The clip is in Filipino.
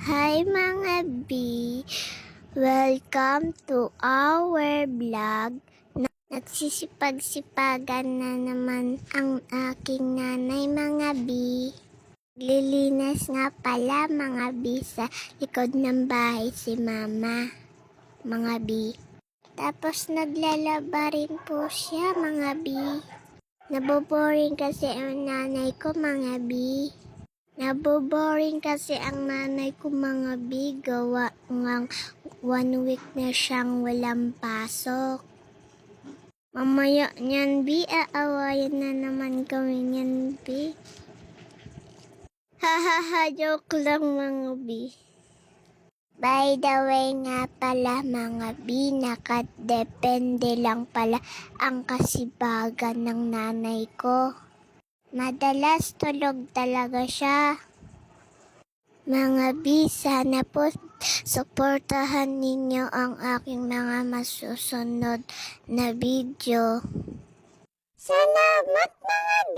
Hi mga B! Welcome to our vlog. Nagsisipag-sipagan na naman ang aking nanay mga B. Lilinis nga pala mga B sa likod ng bahay si mama mga B. Tapos naglalaba rin po siya mga B. Naboboring kasi ang nanay ko mga B. Naboboring kasi ang nanay ko mga B, gawa ngang 1 week na siyang walang pasok. Mamaya niyan B, aawayan na naman kami niyan B. Hahaha, joke lang mga B. By the way nga pala mga B, nakadepende lang pala ang kasibagan ng nanay ko. Madalas tulog talaga siya. Mga B, sana po suportahan ninyo ang aking mga masusunod na video. Salamat mga B!